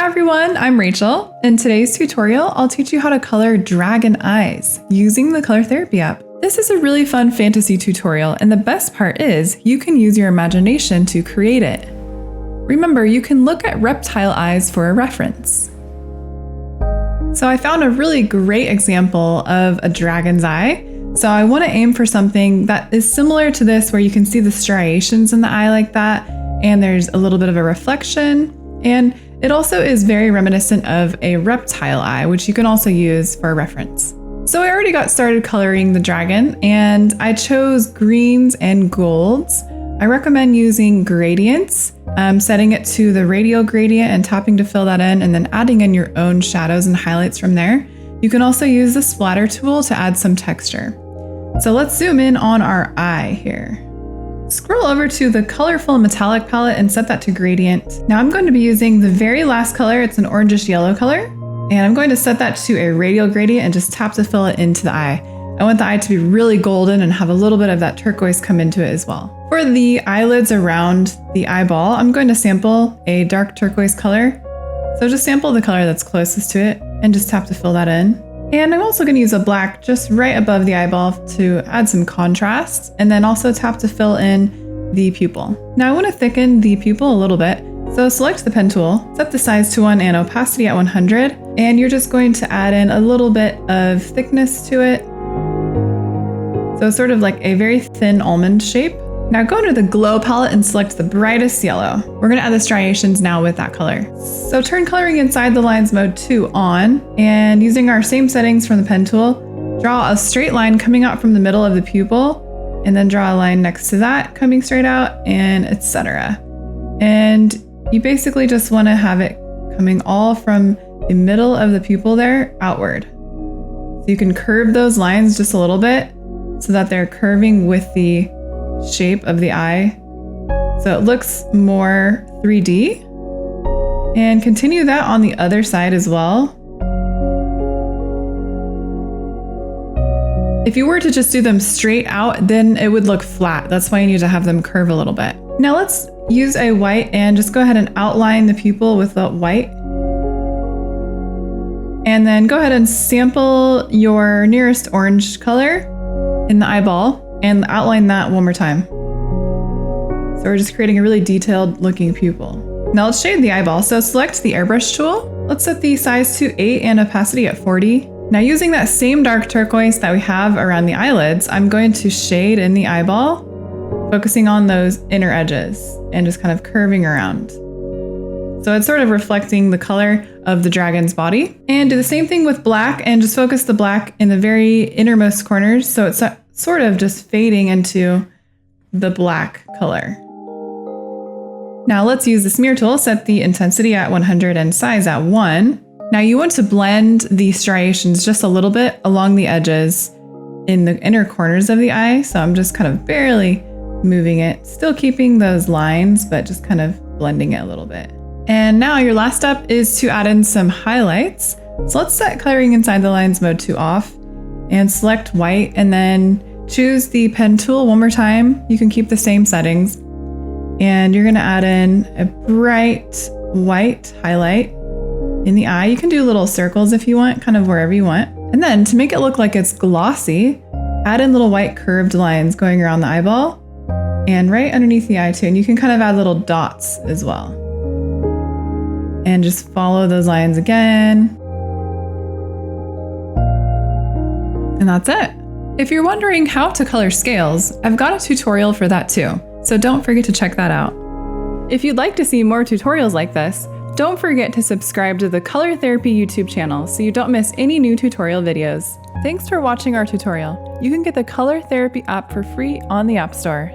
Hi everyone, I'm Rachel. In today's tutorial, I'll teach you how to color dragon eyes using the Color Therapy app. This is a really fun fantasy tutorial, and the best part is you can use your imagination to create it. Remember, you can look at reptile eyes for a reference. So I found a really great example of a dragon's eye. So I want to aim for something that is similar to this, where you can see the striations in the eye like that, and there's a little bit of a reflection, and it also is very reminiscent of a reptile eye, which you can also use for a reference. So I already got started coloring the dragon, and I chose greens and golds. I recommend using gradients, setting it to the radial gradient and tapping to fill that in, and then adding in your own shadows and highlights from there. You can also use the splatter tool to add some texture. So let's zoom in on our eye here. Scroll over to the colorful metallic palette and set that to gradient. Now I'm going to be using the very last color. It's an orangish yellow color, and I'm going to set that to a radial gradient and just tap to fill it into the eye. I want the eye to be really golden and have a little bit of that turquoise come into it as well. For the eyelids around the eyeball, I'm going to sample a dark turquoise color. So just sample the color that's closest to it and just tap to fill that in. And I'm also going to use a black just right above the eyeball to add some contrast, and then also tap to fill in the pupil. Now I want to thicken the pupil a little bit. So select the pen tool, set the size to 1 and opacity at 100, and you're just going to add in a little bit of thickness to it. So sort of like a very thin almond shape. Now go to the glow palette and select the brightest yellow. We're going to add the striations now with that color. So turn coloring inside the lines mode 2 on, and using our same settings from the pen tool, draw a straight line coming out from the middle of the pupil, and then draw a line next to that coming straight out, and etc. And you basically just want to have it coming all from the middle of the pupil there outward. So you can curve those lines just a little bit so that they're curving with the shape of the eye, so it looks more 3D, and continue that on the other side as well. If you were to just do them straight out, then it would look flat. That's why you need to have them curve a little bit. Now let's use a white and just go ahead and outline the pupil with the white, and then go ahead and sample your nearest orange color in the eyeball and outline that one more time. So we're just creating a really detailed looking pupil. Now let's shade the eyeball. So select the airbrush tool. Let's set the size to 8 and opacity at 40. Now using that same dark turquoise that we have around the eyelids, I'm going to shade in the eyeball, focusing on those inner edges and just kind of curving around. So it's sort of reflecting the color of the dragon's body. And do the same thing with black and just focus the black in the very innermost corners. So it's sort of just fading into the black color. Now let's use the smear tool, set the intensity at 100 and size at 1. Now you want to blend the striations just a little bit along the edges in the inner corners of the eye. So I'm just kind of barely moving it, still keeping those lines, but just kind of blending it a little bit. And now your last step is to add in some highlights. So let's set coloring inside the lines mode 2 off and select white, and then choose the pen tool one more time. You can keep the same settings, and you're going to add in a bright white highlight in the eye. You can do little circles if you want, kind of wherever you want. And then to make it look like it's glossy, add in little white curved lines going around the eyeball and right underneath the eye too. And you can kind of add little dots as well. And just follow those lines again. And that's it. If you're wondering how to color scales, I've got a tutorial for that too, so don't forget to check that out. If you'd like to see more tutorials like this, don't forget to subscribe to the Color Therapy YouTube channel so you don't miss any new tutorial videos. Thanks for watching our tutorial. You can get the Color Therapy app for free on the App Store.